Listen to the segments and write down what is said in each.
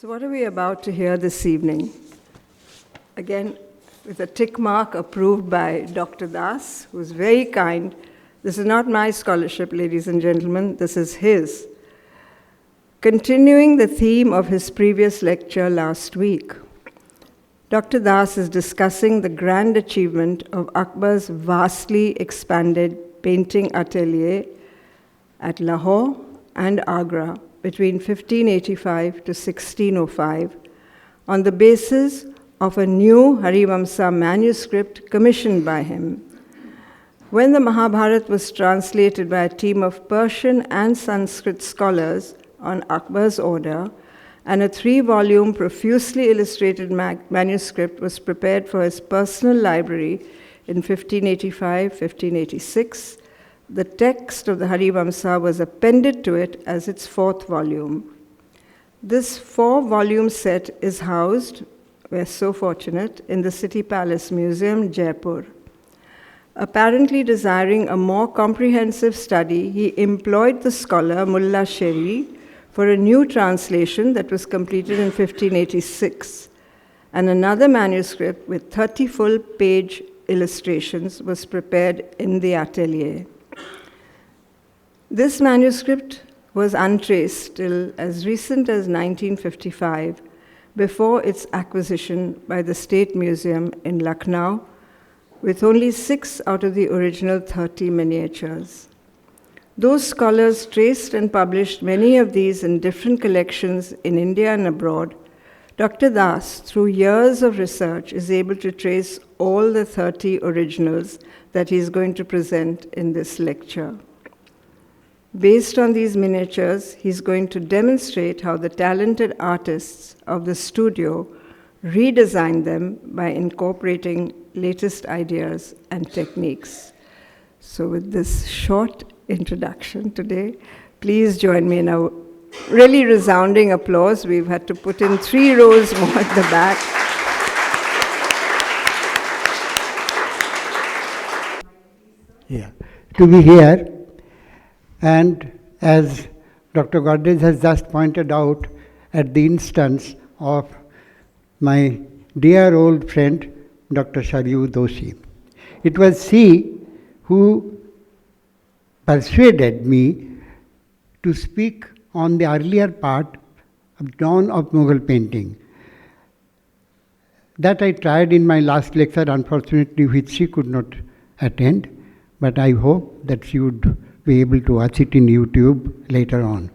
So what are we about to hear this evening? Again, with a tick mark approved by Dr. Das, who's very kind. This is not my scholarship, ladies and gentlemen, this is his. Continuing the theme of his previous lecture last week, Dr. Das is discussing the grand achievement of Akbar's vastly expanded painting atelier at Lahore and Agra between 1585 to 1605 on the basis of a new Harivamsa manuscript commissioned by him. When the Mahabharata was translated by a team of Persian and Sanskrit scholars on Akbar's order, and a 3-volume profusely illustrated manuscript was prepared for his personal library in 1585-1586, the text of the Harivamsa was appended to it as its 4th volume. This 4-volume set is housed, we're so fortunate, in the City Palace Museum, Jaipur. Apparently desiring a more comprehensive study, he employed the scholar Mullah Sheri for a new translation that was completed in 1586, and another manuscript with 30 full-page illustrations was prepared in the atelier. This manuscript was untraced till as recent as 1955, before its acquisition by the State Museum in Lucknow, with only 6 out of the original 30 miniatures. Those scholars traced and published many of these in different collections in India and abroad. Dr. Das, through years of research, is able to trace all the 30 originals that he is going to present in this lecture. Based on these miniatures, he's going to demonstrate how the talented artists of the studio redesigned them by incorporating latest ideas and techniques. So with this short introduction today, please join me in a really resounding applause. We've had to put in 3 rows more at the back. Yeah, to be here. And as Dr. Godrej has just pointed out, at the instance of my dear old friend, Dr. Sharyu Doshi. It was she who persuaded me to speak on the earlier part of dawn of Mughal painting. That I tried in my last lecture, unfortunately, which she could not attend, but I hope that she would be able to watch it in YouTube later on.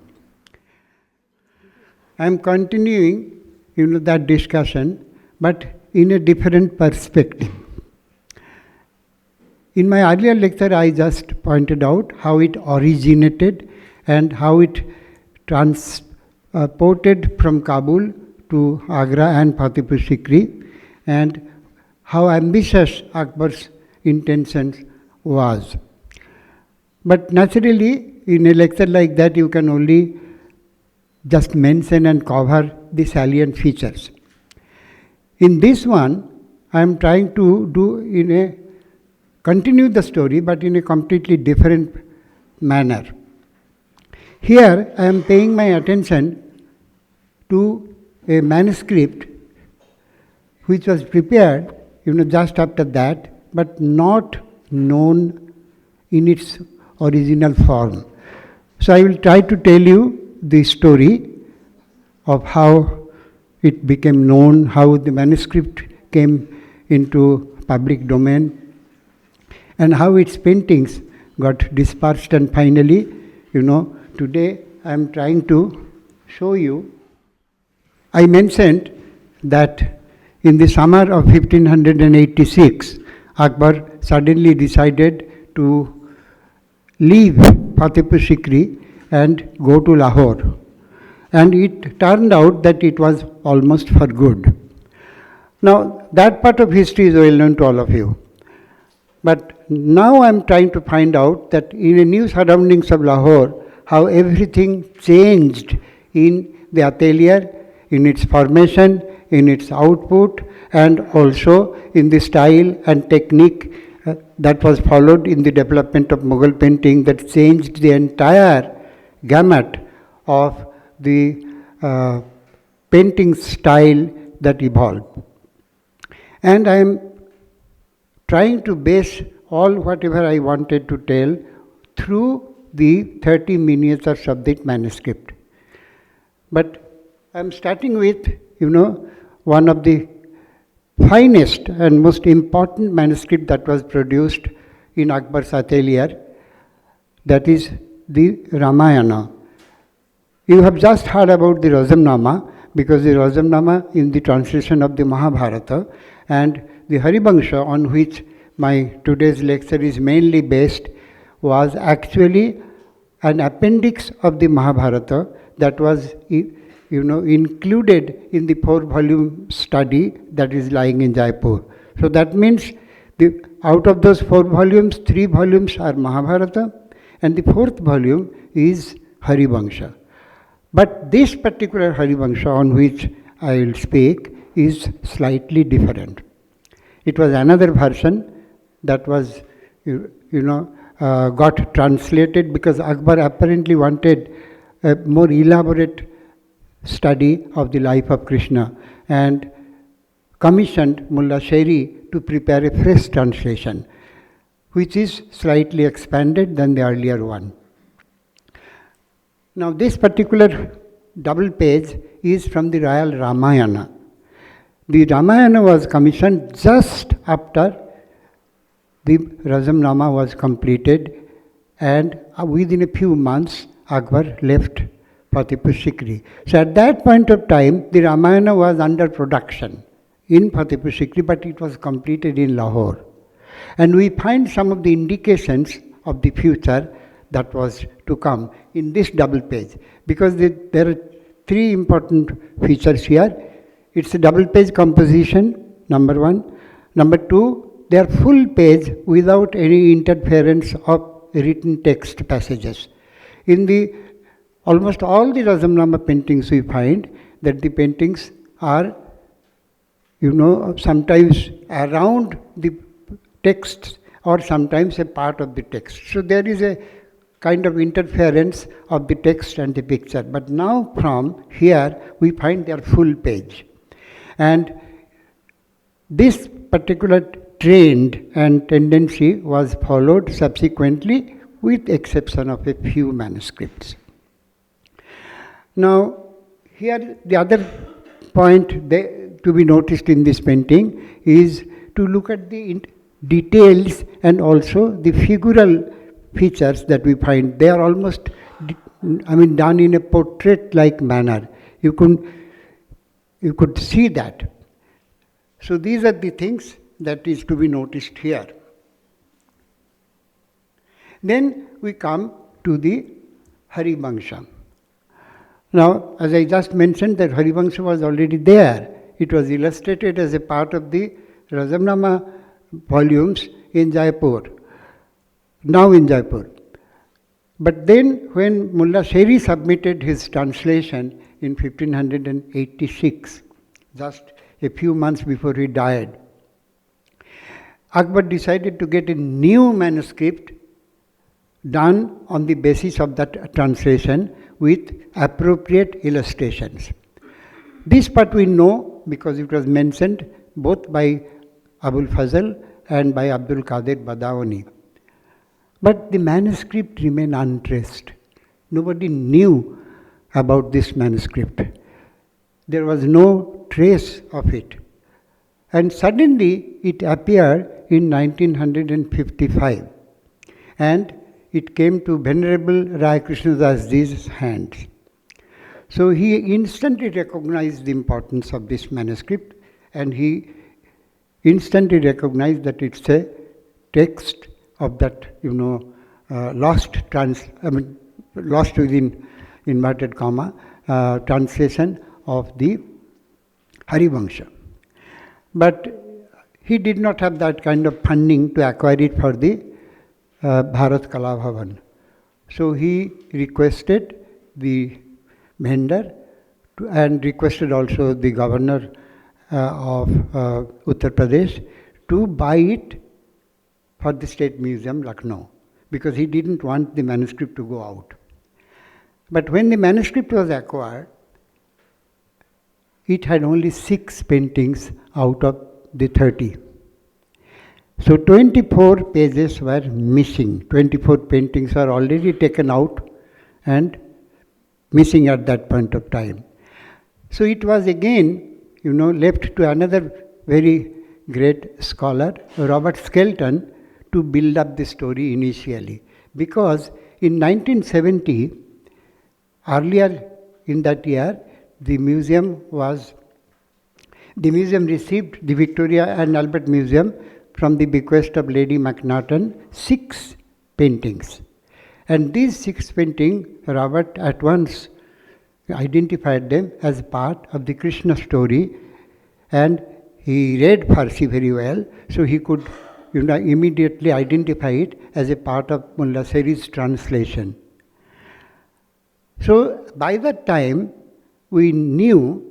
I am continuing, that discussion, but in a different perspective. In my earlier lecture, I just pointed out how it originated and how it transported from Kabul to Agra and Fatehpur Sikri, and how ambitious Akbar's intentions was. But naturally, in a lecture like that, you can only just mention and cover the salient features. In this one, I am trying to continue the story, but in a completely different manner. Here, I am paying my attention to a manuscript which was prepared, just after that, but not known in its original form. So I will try to tell you the story of how it became known, how the manuscript came into public domain, and how its paintings got dispersed, and finally, today I am trying to show you. I mentioned that in the summer of 1586, Akbar suddenly decided to leave Fatehpur Sikri and go to Lahore. And it turned out that it was almost for good. Now, that part of history is well known to all of you. But now I am trying to find out that in the new surroundings of Lahore, how everything changed in the atelier, in its formation, in its output, and also in the style and technique that was followed in the development of Mughal painting, that changed the entire gamut of the painting style that evolved. And I am trying to base all whatever I wanted to tell through the 30 miniatures of that manuscript. But I am starting with, one of the finest and most important manuscript that was produced in Akbar's Atelier, that is the Ramayana. You have just heard about the Razamnama, because the Razamnama in the translation of the Mahabharata, and the Harivamsa, on which my today's lecture is mainly based, was actually an appendix of the Mahabharata that was included in the 4-volume study that is lying in Jaipur. So that means out of those 4 volumes, 3 volumes are Mahabharata, and the 4th volume is Harivamsa. But this particular Harivamsa on which I will speak is slightly different. It was another version that was, got translated because Akbar apparently wanted a more elaborate study of the life of Krishna and commissioned Mullah Shairi to prepare a fresh translation, which is slightly expanded than the earlier one. Now this particular double page is from the Royal Ramayana. The Ramayana was commissioned just after the Razamnama was completed, and within a few months Akbar left Fatehpur Sikri. So at that point of time, the Ramayana was under production in Fatehpur Sikri, but it was completed in Lahore. And we find some of the indications of the future that was to come in this double page, because there are 3 important features here. It's a double page composition, number 1. Number 2, they are full page without any interference of written text passages. In the almost all the Razamnama paintings we find that the paintings are, sometimes around the text or sometimes a part of the text. So there is a kind of interference of the text and the picture. But now from here we find they are full page. And this particular trend and tendency was followed subsequently with exception of a few manuscripts. Now, here the other point to be noticed in this painting is to look at the details and also the figural features that we find. They are almost, done in a portrait-like manner. You could see that. So these are the things that is to be noticed here. Then we come to the Harivamsa. Now, as I just mentioned, that Harivamsa was already there. It was illustrated as a part of the Razamnama volumes in Jaipur, now in Jaipur. But then when Mullah Shairi submitted his translation in 1586, just a few months before he died, Akbar decided to get a new manuscript done on the basis of that translation with appropriate illustrations. This part we know because it was mentioned both by Abul Fazl and by Abdul Qadir Badawani. But the manuscript remained untraced. Nobody knew about this manuscript. There was no trace of it. And suddenly it appeared in 1955. And it came to Venerable Rai Krishnadas Ji's hands. So he instantly recognized the importance of this manuscript, and he instantly recognized that it's a text of that, lost within inverted comma, translation of the Harivamsa. But he did not have that kind of funding to acquire it for the Bharat Kala Bhavan. So he requested the vendor and requested also the governor of Uttar Pradesh to buy it for the State Museum, Lucknow, because he didn't want the manuscript to go out. But when the manuscript was acquired, it had only 6 paintings out of the 30. So 24 pages were missing. 24 paintings were already taken out and missing at that point of time. So it was again, left to another very great scholar, Robert Skelton, to build up the story initially. Because in 1970, earlier in that year, the museum received, the Victoria and Albert Museum, from the bequest of Lady MacNaughton, 6 paintings. And these 6 paintings, Robert at once identified them as part of the Krishna story, and he read Farsi very well, so he could immediately identify it as a part of Mullah Seri's translation. So by that time, we knew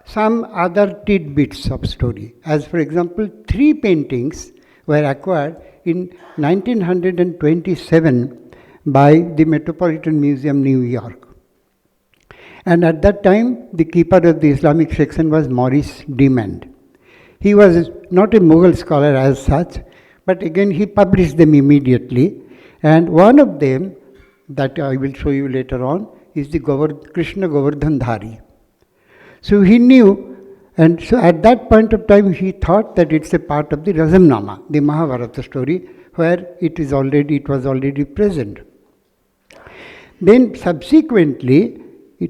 some other tidbits of story. As for example, 3 paintings were acquired in 1927 by the Metropolitan Museum, New York. And at that time, the keeper of the Islamic section was Maurice Demand. He was not a Mughal scholar as such, but again he published them immediately. And one of them, that I will show you later on, is the Krishna Govardhandhari. So he knew, and so at that point of time he thought that it's a part of the Razamnama, the Mahabharata story, where it was already present. Then subsequently,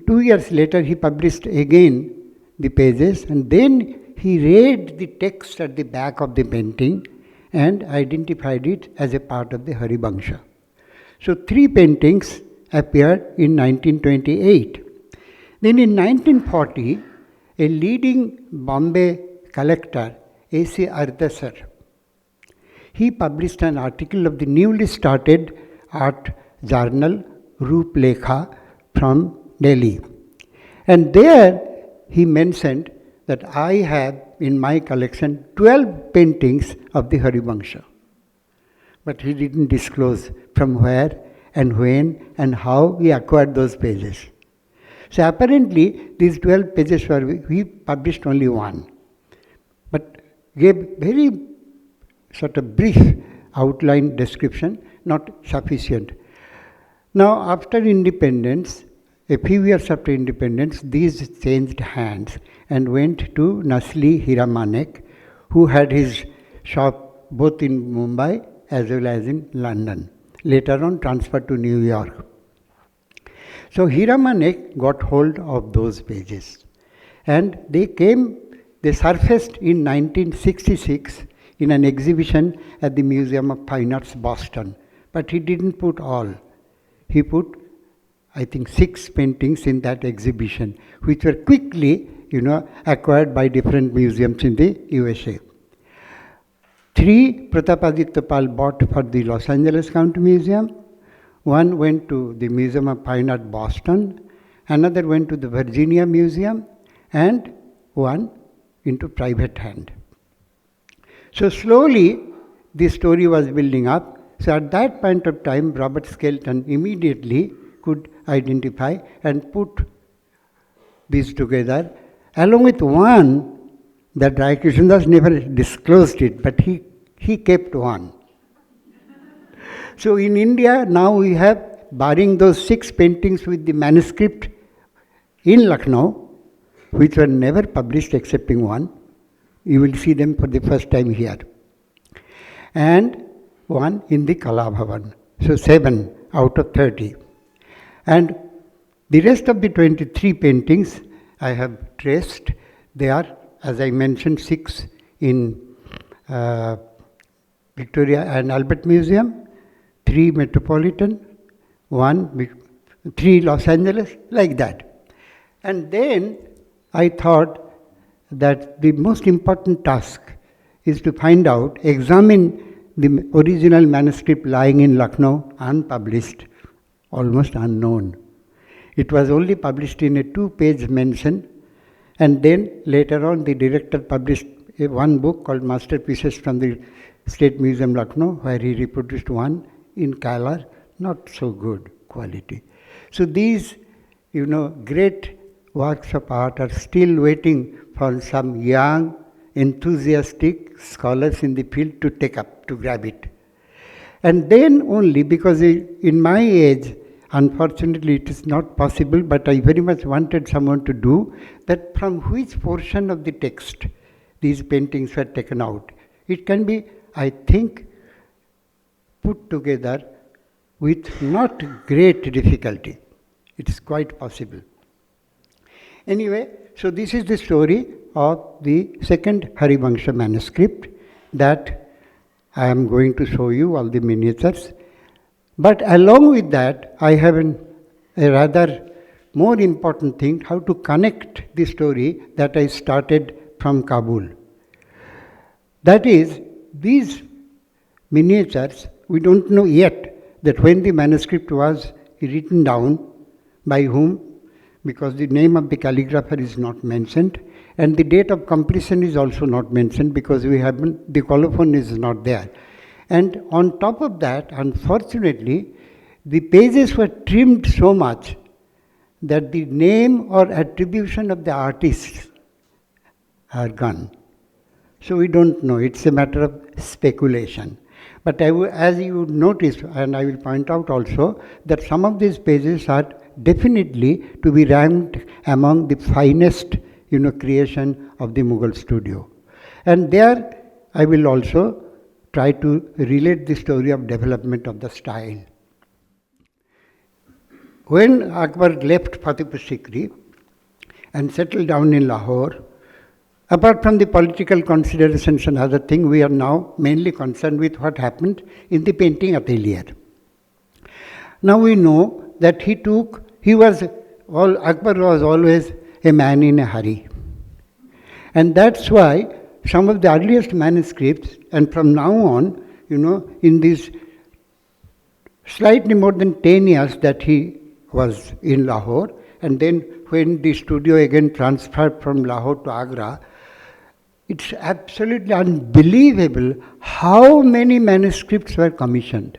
2 years later, he published again the pages, and then he read the text at the back of the painting and identified it as a part of the Harivamsa. So 3 paintings appeared in 1928. Then in 1940, a leading Bombay collector, A.C. Ardasar, he published an article of the newly started art journal Roop Lekha from Delhi. And there he mentioned that I have in my collection 12 paintings of the Harivamsa. But he didn't disclose from where and when and how he acquired those pages. So apparently these 12 pages he published only 1, but gave very sort of brief outline description, not sufficient. Now after independence, a few years after independence, these changed hands and went to Nasli Hiramanek, who had his shop both in Mumbai as well as in London, later on transferred to New York. So Hiramanek got hold of those pages, and they surfaced in 1966 in an exhibition at the Museum of Fine Arts, Boston. But he didn't put all. He put, I think, 6 paintings in that exhibition, which were quickly, acquired by different museums in the USA. 3 Pratapaditya Pal bought for the Los Angeles County Museum. 1 went to the Museum of Fine Art, Boston. Another went to the Virginia Museum, and 1 into private hand. So slowly, the story was building up. So at that point of time, Robert Skelton immediately could identify and put these together, along with 1 that Rai Krishnadas never disclosed it, but he kept 1. So in India, now we have, barring those 6 paintings with the manuscript in Lucknow, which were never published excepting 1, you will see them for the first time here, and 1 in the Kala Bhavan. So 7 out of 30. And the rest of the 23 paintings I have traced. They are, as I mentioned, 6 in Victoria and Albert Museum, 3 Metropolitan, 3 Los Angeles, like that. And then I thought that the most important task is to examine the original manuscript lying in Lucknow, unpublished, almost unknown. It was only published in a 2-page mention, and then later on the director published 1 book called Masterpieces from the State Museum, Lucknow, where he reproduced 1 in color, not so good quality. So these, great works of art are still waiting for some young, enthusiastic scholars in the field to take up, to grab it. And then only, because in my age, unfortunately it is not possible, but I very much wanted someone to do that, from which portion of the text these paintings were taken out. It can be, I think, put together with not great difficulty. It is quite possible. Anyway, so this is the story of the second Harivamsa manuscript that I am going to show you, all the miniatures. But along with that, I have a rather more important thing, how to connect the story that I started from Kabul. That is, these miniatures, we don't know yet that when the manuscript was written down, by whom, because the name of the calligrapher is not mentioned, and the date of completion is also not mentioned because the colophon is not there. And on top of that, unfortunately, the pages were trimmed so much that the name or attribution of the artists are gone. So we don't know, it's a matter of speculation. But as you would notice, and I will point out also, that some of these pages are definitely to be ranked among the finest creation of the Mughal studio. And there I will also try to relate the story of development of the style. When Akbar left Fatehpur Sikri and settled down in Lahore, apart from the political considerations and other things, we are now mainly concerned with what happened in the painting atelier. Now we know that Akbar was always a man in a hurry. And that's why some of the earliest manuscripts, and from now on, in these slightly more than 10 years that he was in Lahore, and then when the studio again transferred from Lahore to Agra, it's absolutely unbelievable how many manuscripts were commissioned.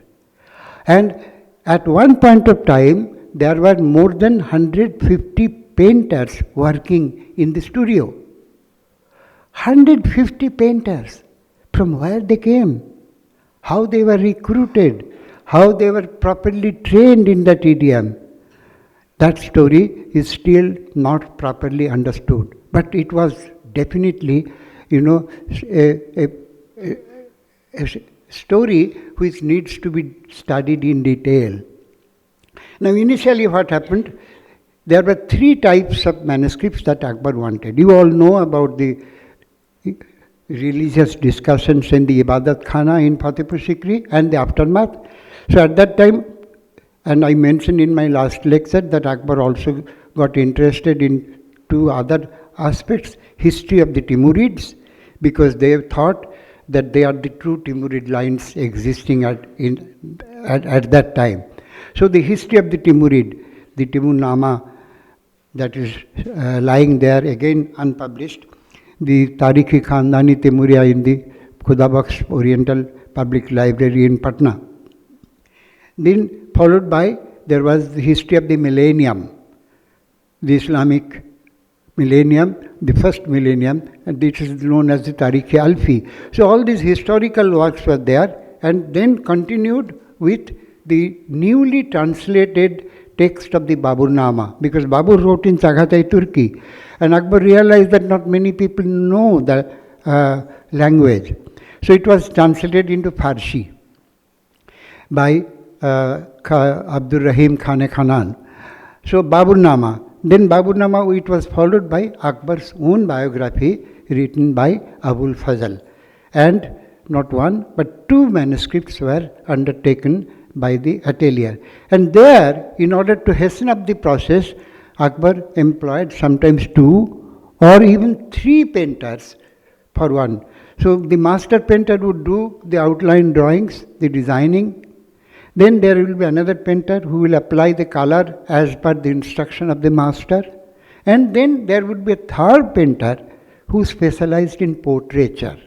And at one point of time, there were more than 150 painters working in the studio. 150 painters. From where they came, how they were recruited, how they were properly trained in that idiom. That story is still not properly understood. But it was definitely, a story which needs to be studied in detail. Now, initially what happened, there were 3 types of manuscripts that Akbar wanted. You all know about the religious discussions in the Ibadat Khana in Fatehpur Sikri and the aftermath. So at that time, and I mentioned in my last lecture that Akbar also got interested in 2 other aspects, history of the Timurids, because they thought that they are the true Timurid lines existing at that time. So the history of the Timurid, the Timurnama, that is lying there, again unpublished, the Tarikh-e Khandani Timuriya in the Khudabakhsh Oriental Public Library in Patna. Then followed by, there was the history of the millennium, the Islamic millennium, the first millennium, and this is known as the Tarikh-e Alfi. So all these historical works were there, and then continued with the newly translated text of the Baburnama, because Babur wrote in Chagatai Turki, and Akbar realized that not many people know the language. So it was translated into Farsi by Abdur Rahim Khan Khanan. So Baburnama. Then Baburnama, it was followed by Akbar's own biography written by Abul Fazl. And not one, but 2 manuscripts were undertaken by the Atelier. And there, in order to hasten up the process, Akbar employed sometimes 2 or even 3 painters for one. So the master painter would do the outline drawings, the designing. Then there will be another painter who will apply the color as per the instruction of the master. And then there would be a 3rd painter who specialized in portraiture.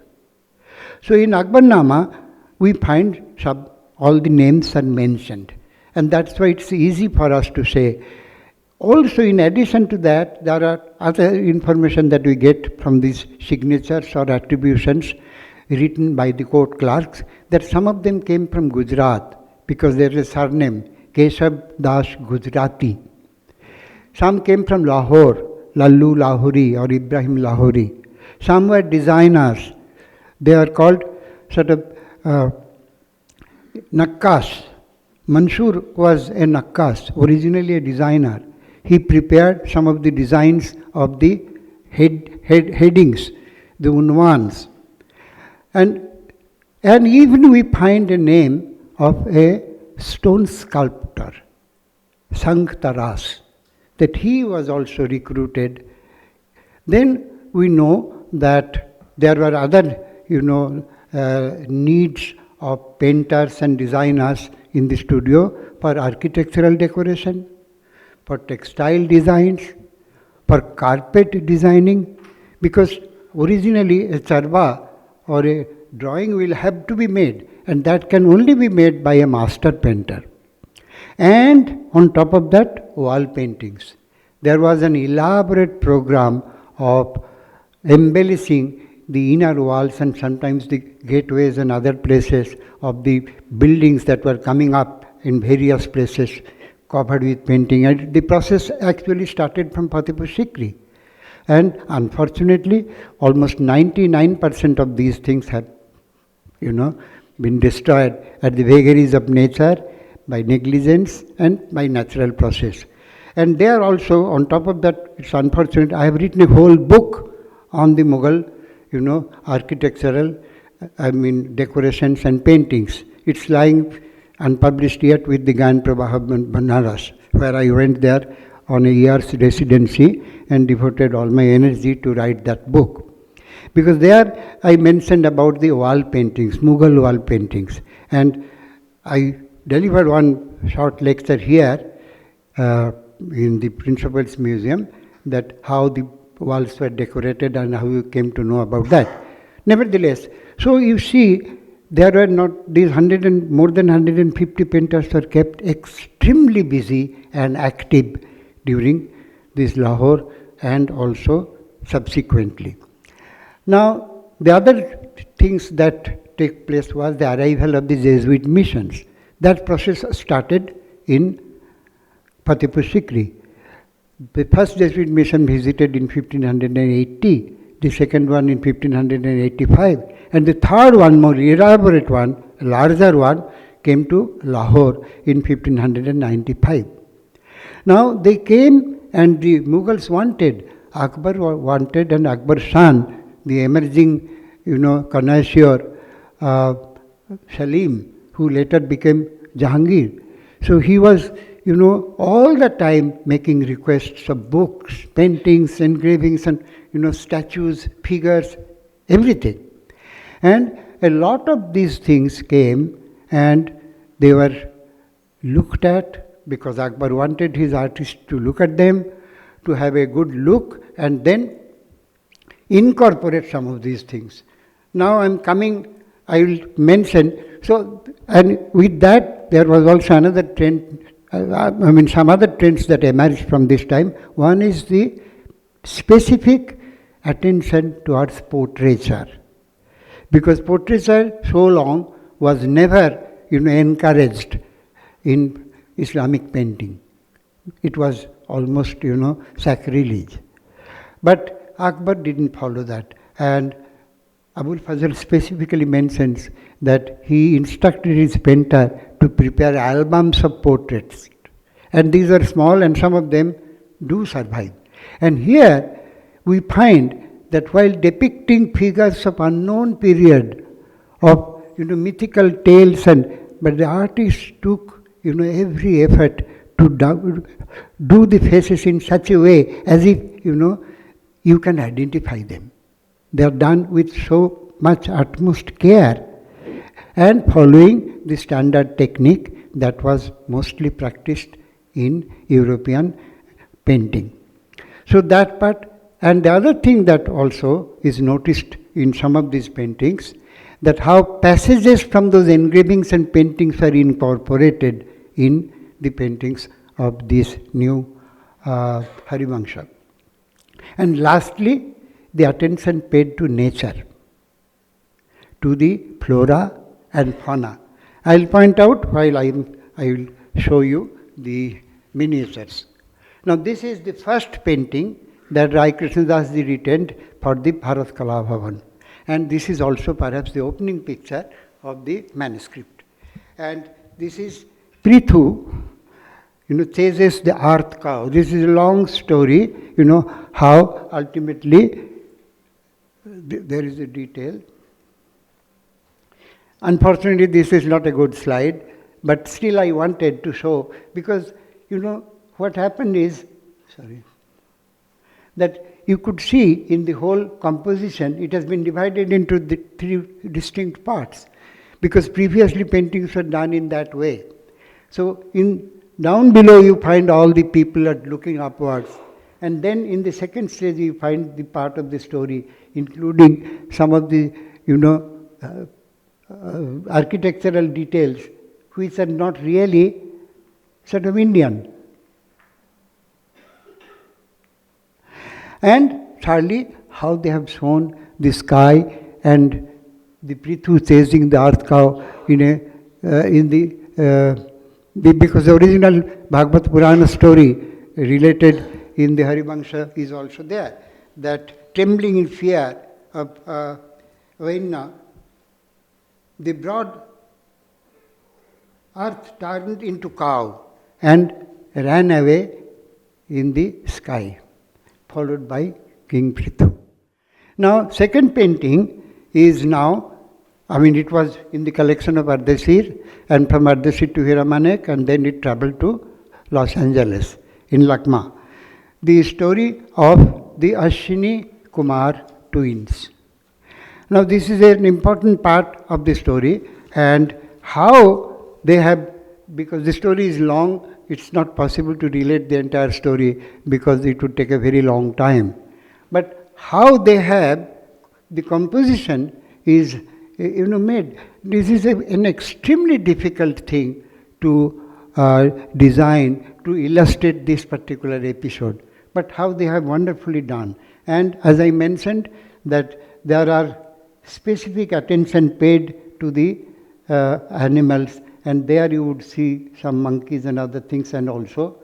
So in Akbarnama, we find all the names are mentioned. And that's why it's easy for us to say, Also, in addition to that, there are other information that we get from these signatures or attributions written by the court clerks, that some of them came from Gujarat, because there is a surname, Keshav Das Gujarati. Some came from Lahore, Lallu Lahori or Ibrahim Lahori. Some were designers. They are called sort of Nakkash. Mansur was a Nakkash, originally a designer. He prepared some of the designs of the headings, the unwans. And even we find a name of a stone sculptor, Sank Taras, that he was also recruited. Then we know that there were other, needs of painters and designers in the studio for architectural decoration, for textile designs, for carpet designing, because originally a charva or a drawing will have to be made, and that can only be made by a master painter. And on top of that, wall paintings. There was an elaborate program of embellishing the inner walls and sometimes the gateways and other places of the buildings that were coming up in various places, covered with painting. And the process actually started from Fatehpur Sikri. And unfortunately, almost 99% of these things have, been destroyed at the vagaries of nature, by negligence and by natural process. And there also, on top of that, it's unfortunate, I have written a whole book on the Mughal, architectural, decorations and paintings. It's lying unpublished yet with the Gyan Prabha Banaras, where I went there on a year's residency and devoted all my energy to write that book. Because there I mentioned about the wall paintings, Mughal wall paintings. And I delivered one short lecture here in the Principal's Museum, that how the walls were decorated and how you came to know about that. Nevertheless, so you see, there were not these more than 150 painters were kept extremely busy and active during this Lahore and also subsequently. Now, the other things that take place was the arrival of the Jesuit missions. That process started in Fatehpur Sikri. The first Jesuit mission visited in 1580, the second one in 1585, and the third one, more elaborate one, larger one, came to Lahore in 1595. Now they came and the Mughals wanted, Akbar wanted, and Akbar's son, the emerging, connoisseur, Salim, who later became Jahangir. So he was, all the time making requests of books, paintings, engravings, and, statues, figures, everything. And a lot of these things came and they were looked at, because Akbar wanted his artists to look at them, to have a good look, and then incorporate some of these things. Now I will mention, so, and with that there was also another trend, some other trends that emerged from this time. One is the specific attention towards portraiture. Because portraiture so long was never, encouraged in Islamic painting. It was almost, sacrilege. But Akbar didn't follow that. And Abul Fazl specifically mentions that he instructed his painter to prepare albums of portraits. And these are small and some of them do survive. And here we find that while depicting figures of unknown period, of mythical tales, but the artist took every effort to do the faces in such a way as if you can identify them. They are done with so much utmost care and following the standard technique that was mostly practiced in European painting. So that part. And the other thing that also is noticed in some of these paintings, that how passages from those engravings and paintings are incorporated in the paintings of these new Harivamsa. And lastly, the attention paid to nature, to the flora and fauna. I'll point out while I will show you the miniatures. Now this is the first painting that Rai Krishnadas ji retained for the Bharat Kala Bhavan. And this is also perhaps the opening picture of the manuscript. And this is Prithu, chases the earth cow. This is a long story, how ultimately, there is a detail. Unfortunately, this is not a good slide, but still I wanted to show, because, what happened is, that you could see in the whole composition, it has been divided into the three distinct parts, because previously paintings were done in that way. So, down below you find all the people are looking upwards, and then in the second stage you find the part of the story, including some of the, architectural details, which are not really sort of Indian. And thirdly, how they have shown the sky and the Prithu chasing the earth cow because the original Bhagavad Purana story related in the Harivamsa is also there. That trembling in fear of Vaina, the broad earth turned into cow and ran away in the sky, followed by King Prithu. Now, second painting is now, it was in the collection of Ardeshir, and from Ardeshir to Hiramanek, and then it traveled to Los Angeles, in Lakma. The story of the Ashwini Kumar twins. Now, this is an important part of the story, and how they have, because the story is long, it's not possible to relate the entire story because it would take a very long time. But how they have, the composition is, made. This is an extremely difficult thing to design, to illustrate this particular episode. But how they have wonderfully done. And as I mentioned, that there are specific attention paid to the animals, and there you would see some monkeys and other things, and also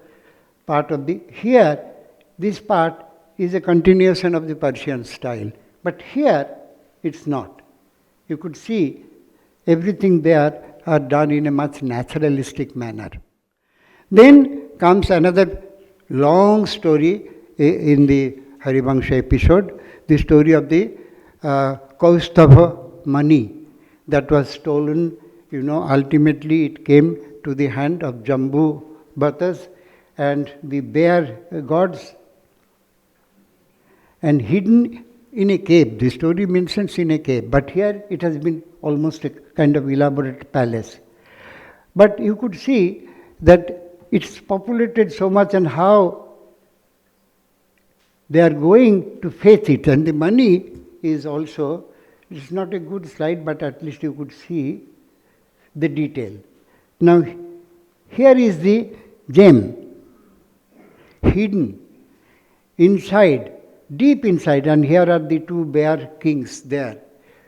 part of the, here, this part is a continuation of the Persian style. But here, it's not. You could see everything there are done in a much naturalistic manner. Then comes another long story in the Harivamsa episode, the story of the Kaustava money that was stolen. Ultimately it came to the hand of Jambu Bhattas and the bear gods, and hidden in a cave. The story mentions in a cave, but here it has been almost a kind of elaborate palace. But you could see that it's populated so much, and how they are going to fetch it, and the money is also, it's not a good slide, but at least you could see the detail. Now, here is the gem, hidden inside, deep inside, and here are the two bear kings there,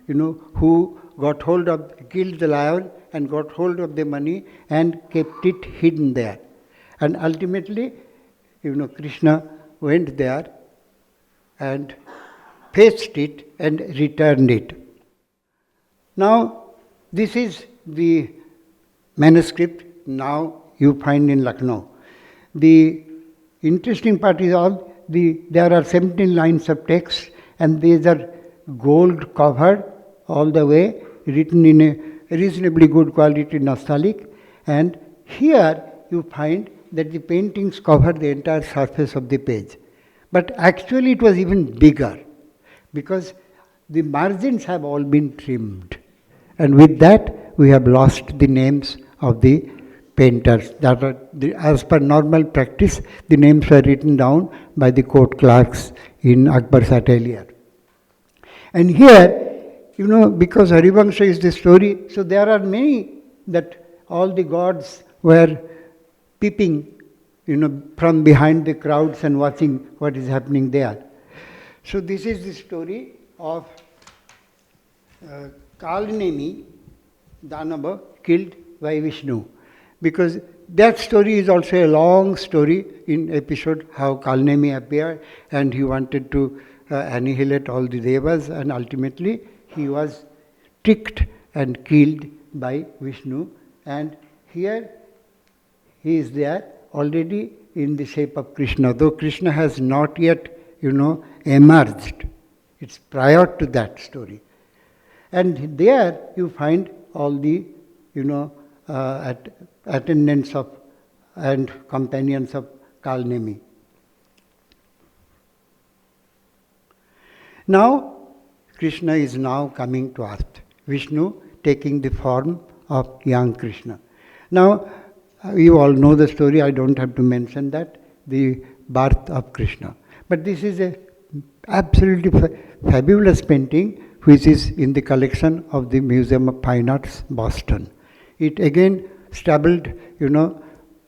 who got hold of, killed the lion and got hold of the money and kept it hidden there. And ultimately, Krishna went there and fetched it and returned it. Now, this is the manuscript now you find in Lucknow. The interesting part is there are 17 lines of text, and these are gold covered all the way, written in a reasonably good quality Nastaliq. And here you find that the paintings cover the entire surface of the page. But actually it was even bigger, because the margins have all been trimmed. And with that, we have lost the names of the painters. That are as per normal practice, the names were written down by the court clerks in Akbar's Atelier. And here, because Harivamsa is the story, so there are many that all the gods were peeping from behind the crowds and watching what is happening there. So this is the story of Kalnemi, Danava, killed by Vishnu. Because that story is also a long story in episode, how Kalnemi appeared and he wanted to annihilate all the devas, and ultimately he was tricked and killed by Vishnu. And here he is there already in the shape of Krishna, though Krishna has not yet, emerged. It's prior to that story. And there you find all the, attendants of and companions of Kalnemi. Now, Krishna is now coming to earth. Vishnu taking the form of young Krishna. Now, you all know the story, I don't have to mention that, the birth of Krishna. But this is a absolutely fabulous painting which is in the collection of the Museum of Fine Arts, Boston. It again traveled,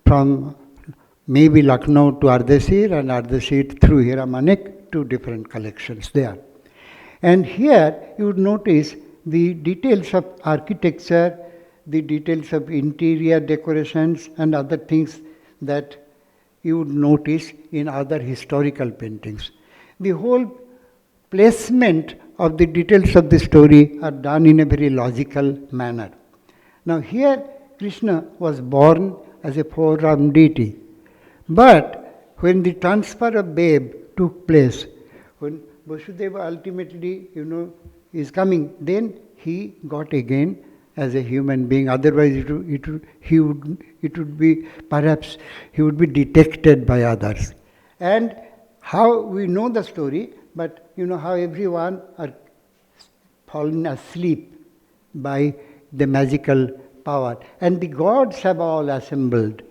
from maybe Lucknow to Ardeshir and Ardeshir through Hiramanek to different collections there. And here you would notice the details of architecture, the details of interior decorations and other things that you would notice in other historical paintings. The whole placement of the details of the story are done in a very logical manner. Now here Krishna was born as a four-armed deity. But when the transfer of babe took place, when Vasudeva ultimately, is coming, then he got again as a human being. Otherwise, he would be perhaps he would be detected by others. And how we know the story, but how everyone are fallen asleep by the magical power, and the gods have all assembled,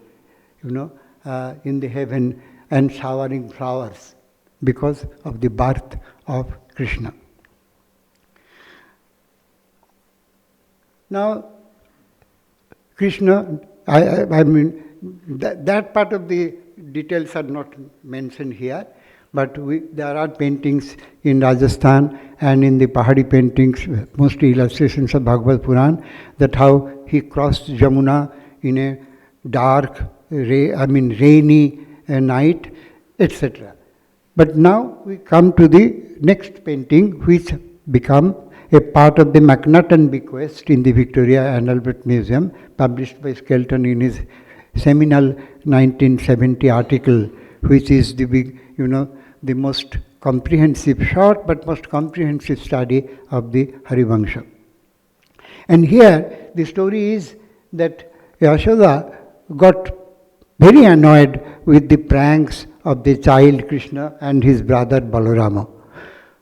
in the heaven and showering flowers because of the birth of Krishna. Now, Krishna, that part of the details are not mentioned here, but there are paintings in Rajasthan and in the Pahari paintings, mostly illustrations of Bhagavad Puran, that how he crossed Jamuna in a dark, rainy night, etc. But now we come to the next painting, which become a part of the McNaughton bequest in the Victoria and Albert Museum, published by Skelton in his seminal 1970 article, which is the big, the most comprehensive, short but most comprehensive study of the Harivamsa. And here the story is that Yashoda got very annoyed with the pranks of the child Krishna and his brother Balarama.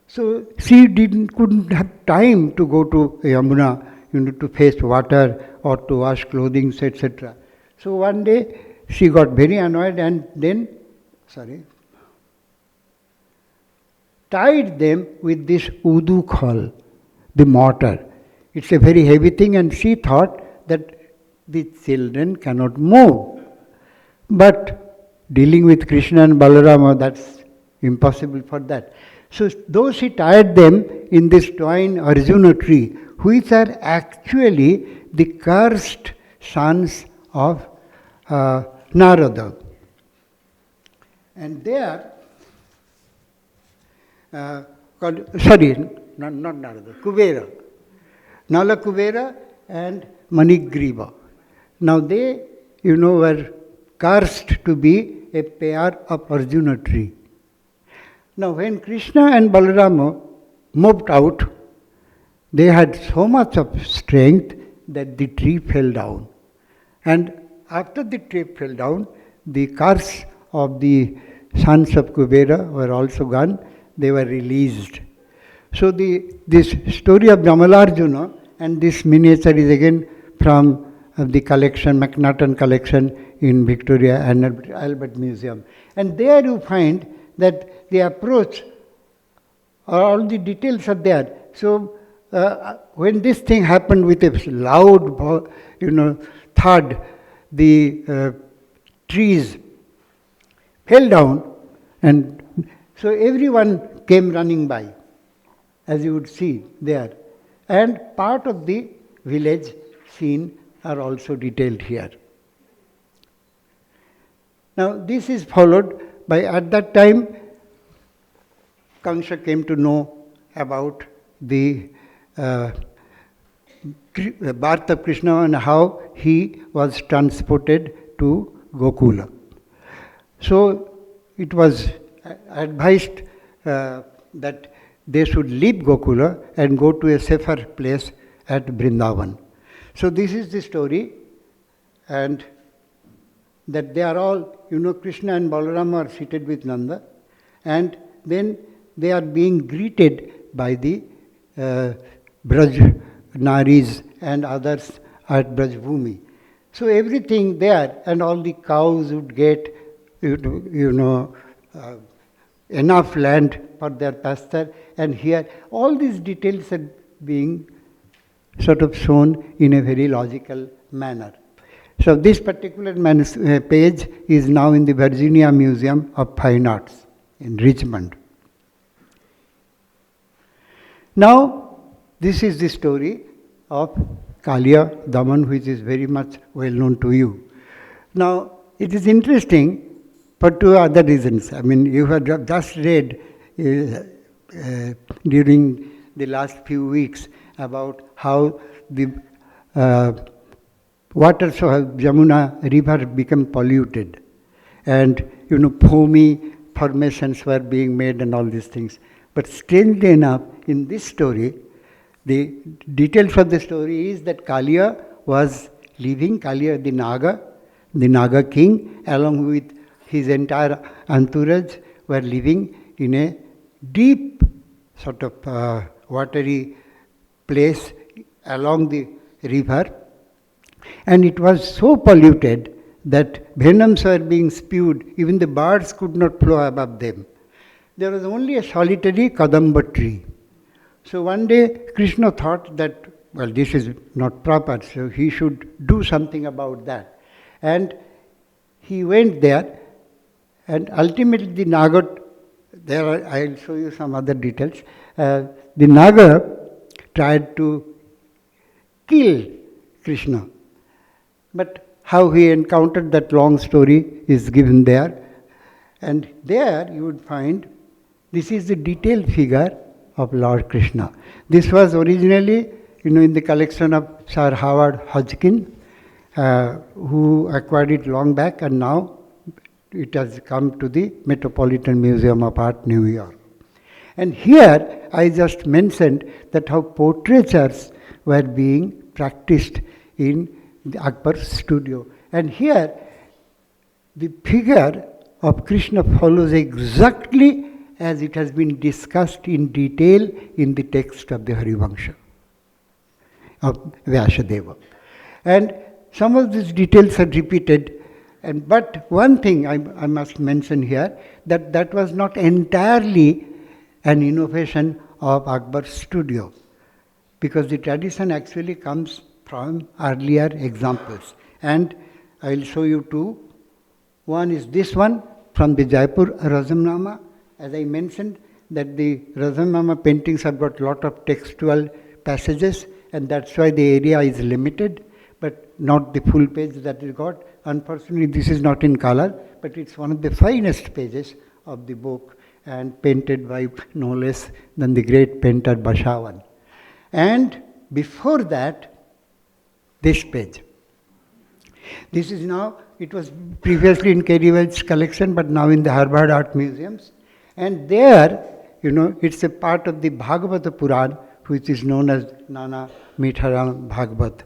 So she couldn't have time to go to Yamuna, to fetch water or to wash clothing, etc. So one day she got very annoyed and then, tied them with this udu khal, the mortar. It's a very heavy thing, and she thought that the children cannot move. But dealing with Krishna and Balarama, that's impossible for that. So though she tied them in this twine Arjuna tree, which are actually the cursed sons of Narada. And they are not Narada, Kubera. Nala Kubera and Manigriva. Now they, were cursed to be a pair of Arjuna tree. Now when Krishna and Balarama moved out, they had so much of strength that the tree fell down. And after the tree fell down, the curse of the sons of Kubera were also gone. They were released. So this story of Jamalarjuna and this miniature is again from the collection, McNaughton collection in Victoria and Albert Museum. And there you find that the approach, all the details are there. So when this thing happened with a loud, thud, the trees fell down, and so everyone came running by, as you would see there. And part of the village scene are also detailed here. Now, this is followed by, at that time, Kansha came to know about the birth of Krishna and how he was transported to Gokula. So it was advised that they should leave Gokula and go to a safer place at Vrindavan. So this is the story, and that they are all, Krishna and Balarama are seated with Nanda, and then they are being greeted by the Braj Naris and others at Braj Bhumi. So everything there, and all the cows would get, enough land for their pasture, and here all these details are being sort of shown in a very logical manner. So this particular page is now in the Virginia Museum of Fine Arts in Richmond. Now, this is the story of Kaliya Daman, which is very much well known to you. Now, it is interesting for two other reasons. I mean, you have just read during the last few weeks about how the waters of Jamuna river become polluted, and foamy formations were being made and all these things. But strangely enough, in this story, the details of the story is that Kaliya was living, Kaliya the Naga king, along with his entire entourage, were living in a deep sort of watery place along the river, and it was so polluted that venoms were being spewed, even the birds could not fly above them. There was only a solitary Kadamba tree. So one day Krishna thought that, well, this is not proper, so he should do something about that. And he went there, and ultimately the Naga, there I'll show you some other details, the Naga tried to kill Krishna. But how he encountered that long story is given there. And there you would find, this is the detailed figure of Lord Krishna. This was originally, in the collection of Sir Howard Hodgkin, who acquired it long back, and now it has come to the Metropolitan Museum of Art, New York. And here I just mentioned that how portraitures were being practiced in the Akbar studio. And here the figure of Krishna follows exactly as it has been discussed in detail in the text of the Harivamsa of Vyasadeva. And some of these details are repeated, but one thing I must mention here, that was not entirely an innovation of Akbar's studio, because the tradition actually comes from earlier examples. And I will show you two. One is this one from the Jaipur Razamnama. As I mentioned, that the Razamnama paintings have got a lot of textual passages, and that's why the area is limited, but not the full page that is got. Unfortunately, this is not in color, but it's one of the finest pages of the book, and painted by no less than the great painter Bashavan. And before that, this page. This is now, it was previously in Kerryweather's collection, but now in the Harvard Art Museums. And there, it's a part of the Bhagavata Puran, which is known as Nana Mitharam Bhagavat,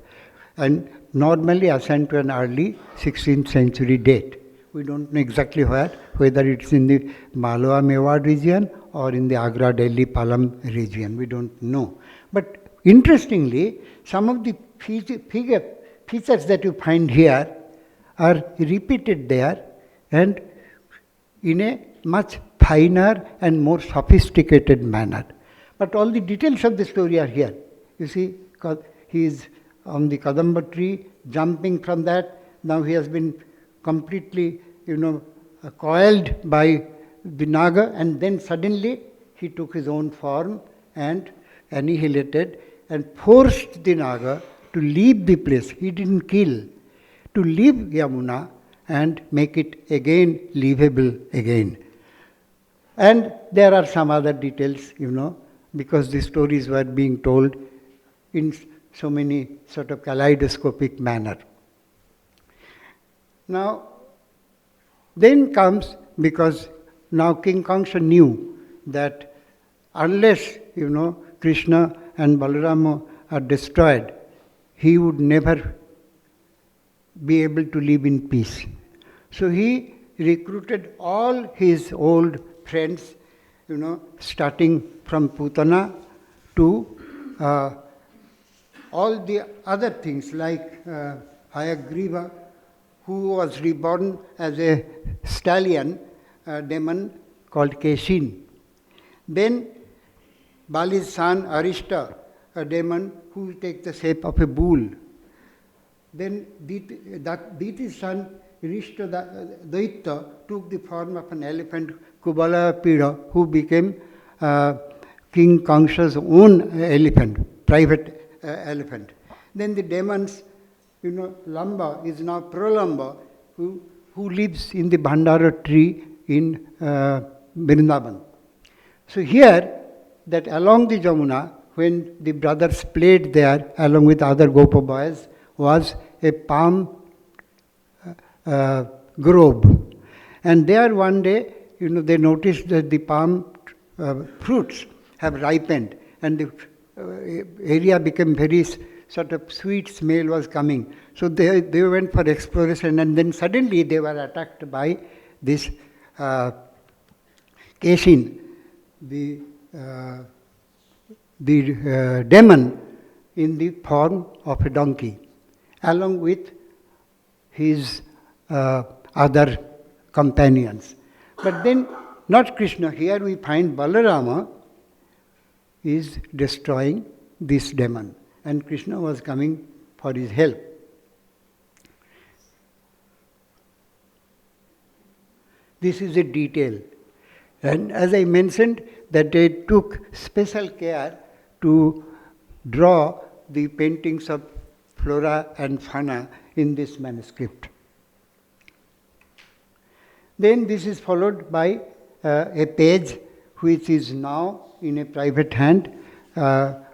and normally assigned to an early 16th century date. We don't know exactly whether it's in the Malwa Mewar region or in the Agra, Delhi, Palam region. We don't know. But interestingly, some of the features that you find here are repeated there, and in a much finer and more sophisticated manner. But all the details of the story are here. You see, he is on the Kadamba tree, jumping from that. Now he has been completely, coiled by the Naga, and then suddenly he took his own form and annihilated and forced the Naga to leave the place. He didn't kill, to leave Yamuna and make it again livable again. And there are some other details, because the stories were being told in so many sort of kaleidoscopic manner. Now, then comes, because now King Kamsa knew that unless, Krishna and Balarama are destroyed, he would never be able to live in peace. So he recruited all his old friends, starting from Putana to all the other things like Hayagriva, who was reborn as a stallion, a demon called Keshin. Then Bali's son Arishta, a demon who takes the shape of a bull. Then Diti's son Rishta Daitya took the form of an elephant, Kubala Pida, who became King Kamsa's own elephant, private elephant. Then the demons, Lamba is now Pralamba, who lives in the Bhandara tree in Vrindavan. So here, that along the Jamuna, when the brothers played there, along with other Gopa boys, was a palm grove. And there one day, they noticed that the palm fruits have ripened, and the area became very sort of sweet smell was coming. So they went for exploration, and then suddenly they were attacked by this Keshin, the demon in the form of a donkey, along with his other companions. But then, not Krishna. Here we find Balarama is destroying this demon, and Krishna was coming for his help. This is a detail. And as I mentioned, that they took special care to draw the paintings of flora and fauna in this manuscript. Then this is followed by a page which is now in a private hand.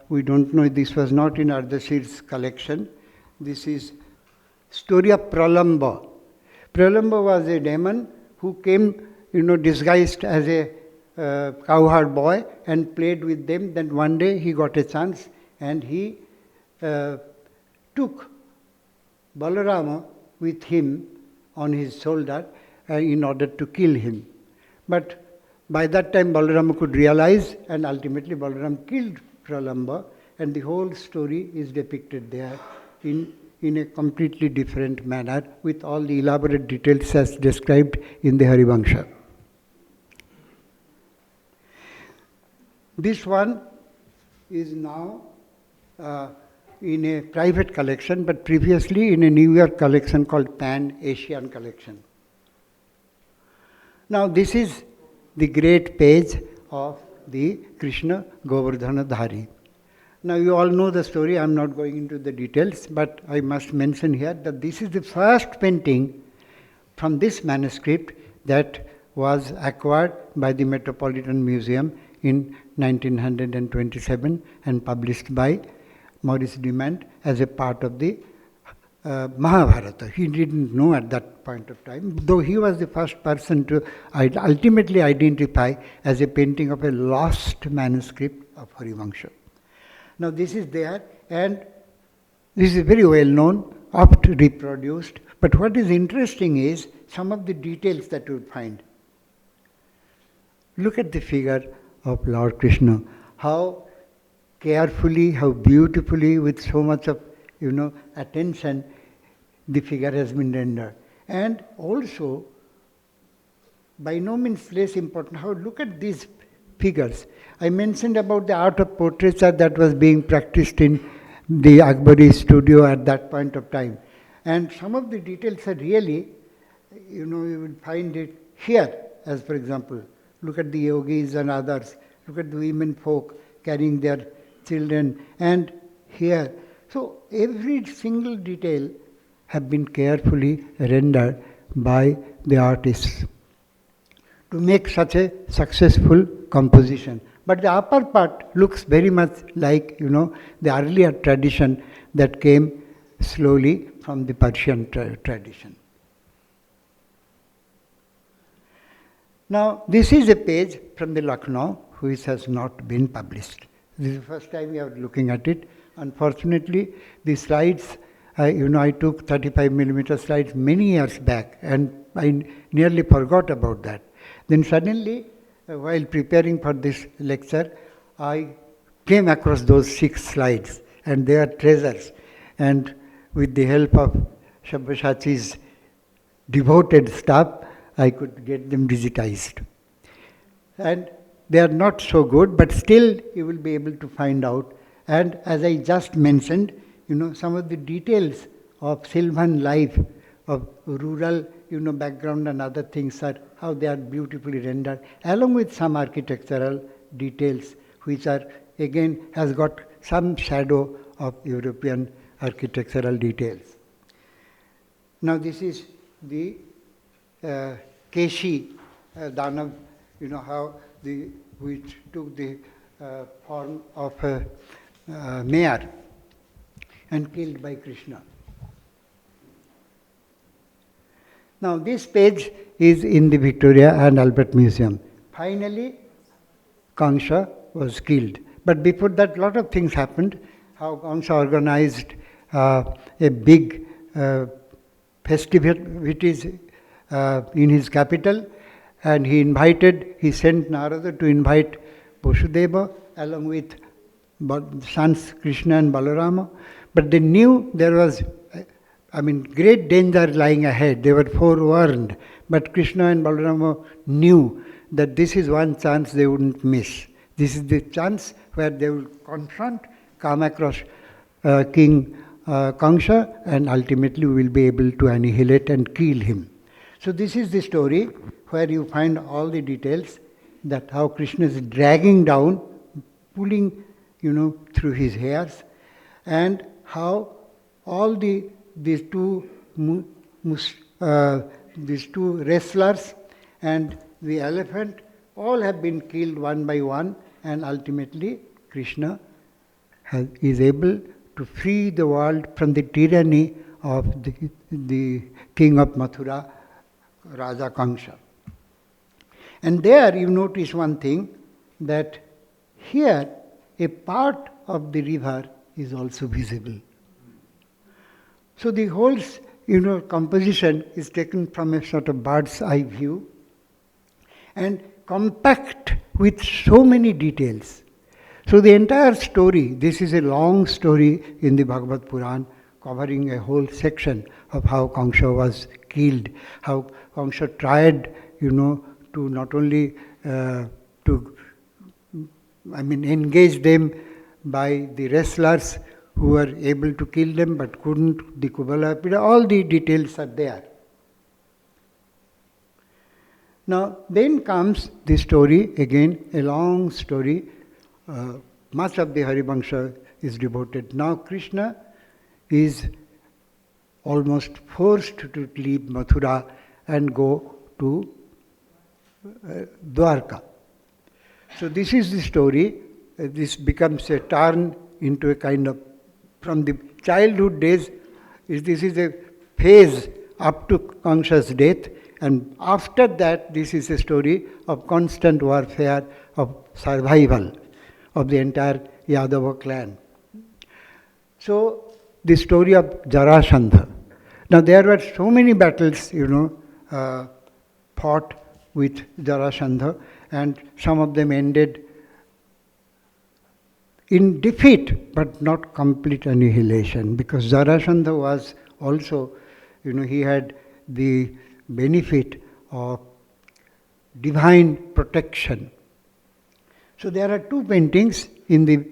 We don't know, this was not in Ardashir's collection. This is story of Pralamba. Pralamba was a demon who came, disguised as a cowherd boy and played with them. Then one day he got a chance and he took Balarama with him on his shoulder in order to kill him. But by that time Balarama could realize, and ultimately Balaram killed Pralamba, and the whole story is depicted there in a completely different manner with all the elaborate details as described in the Harivamsa. This one is now in a private collection, but previously in a New York collection called Pan-Asian Collection. Now this is the great page of the Krishna Govardhana Dhari. Now you all know the story, I am not going into the details, but I must mention here that this is the first painting from this manuscript that was acquired by the Metropolitan Museum in 1927 and published by Maurice Dumont as a part of the Mahabharata. He didn't know at that point of time, though he was the first person to ultimately identify as a painting of a lost manuscript of Harivamsa. Now this is there, and this is very well known, oft reproduced, but what is interesting is some of the details that you find. Look at the figure of Lord Krishna, how carefully, how beautifully, with so much of attention, the figure has been rendered. And also, by no means less important, how look at these figures. I mentioned about the art of portraiture that was being practiced in the Akbari studio at that point of time. And some of the details are really, you will find it here, as for example, look at the yogis and others, look at the women folk carrying their children, and here. So every single detail have been carefully rendered by the artists to make such a successful composition. But the upper part looks very much like, the earlier tradition that came slowly from the Persian tradition. Now, this is a page from the Lucknow which has not been published. This is the first time we are looking at it. Unfortunately, the slides, I took 35mm slides many years back, and I nearly forgot about that. Then suddenly, while preparing for this lecture, I came across those 6 slides, and they are treasures. And with the help of Sabyasachi's devoted staff, I could get them digitized. And they are not so good, but still you will be able to find out. And as I just mentioned, some of the details of Sylvan life, of rural, background and other things are how they are beautifully rendered, along with some architectural details, which are, again, has got some shadow of European architectural details. Now this is the Keshi Danav, how which took the form of a mare and killed by Krishna. Now this page is in the Victoria and Albert Museum. Finally, Kamsa was killed. But before that, a lot of things happened. How Kamsa organized a big festivities in his capital, and he sent Narada to invite Vasudeva along with sons Krishna and Balarama. But they knew there was great danger lying ahead. They were forewarned. But Krishna and Balarama knew that this is one chance they wouldn't miss. This is the chance where they will confront, come across King Kamsa, and ultimately will be able to annihilate and kill him. So this is the story where you find all the details, that how Krishna is dragging down, pulling, through his hairs, and how all these two wrestlers and the elephant all have been killed one by one, and ultimately Krishna is able to free the world from the tyranny of the king of Mathura, Raja Kamsa. And there you notice one thing, that here a part of the river is also visible. So the whole composition is taken from a sort of bird's eye view and compact with so many details. So the entire story, this is a long story in the Bhagavad Puran, covering a whole section of how Kamsa was killed, how Kamsa tried, to not only engage them by the wrestlers who were able to kill them but couldn't, the Kubalapida, all the details are there. Now, then comes the story, again, a long story. Much of the Harivamsa is devoted. Now, Krishna is almost forced to leave Mathura and go to Dwarka. So this is the story. This becomes a turn into a kind of, from the childhood days, this is a phase up to Kamsa's death, and after that this is a story of constant warfare, of survival of the entire Yadava clan. So the story of Jarasandha. Now there were so many battles, fought with Jarasandha, and some of them ended in defeat, but not complete annihilation, because Jarasandha was also, he had the benefit of divine protection. So there are two paintings in the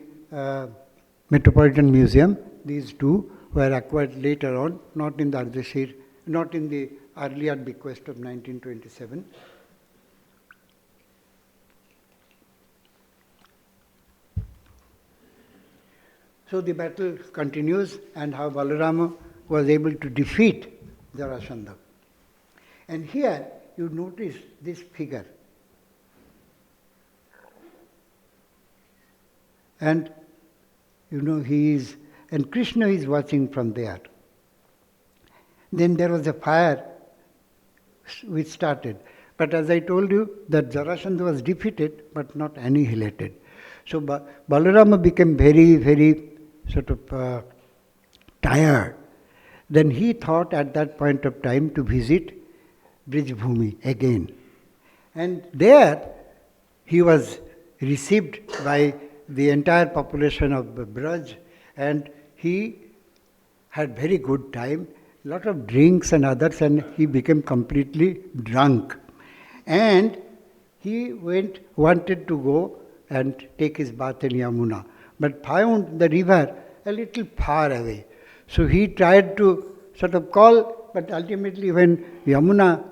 Metropolitan Museum. These two were acquired later on, not in the Ardeshir, not in the earlier bequest of 1927. So the battle continues, and how Balarama was able to defeat Jarasandha. And here you notice this figure. And and Krishna is watching from there. Then there was a fire which started. But as I told you, that Jarasandha was defeated but not annihilated. So Balarama became very, very sort of tired. Then he thought at that point of time to visit Brijbhumi again. And there he was received by the entire population of Braj, and he had very good time, lot of drinks and others, and he became completely drunk. And he wanted to go and take his bath in Yamuna, but found the river a little far away. So he tried to sort of call, but ultimately when Yamuna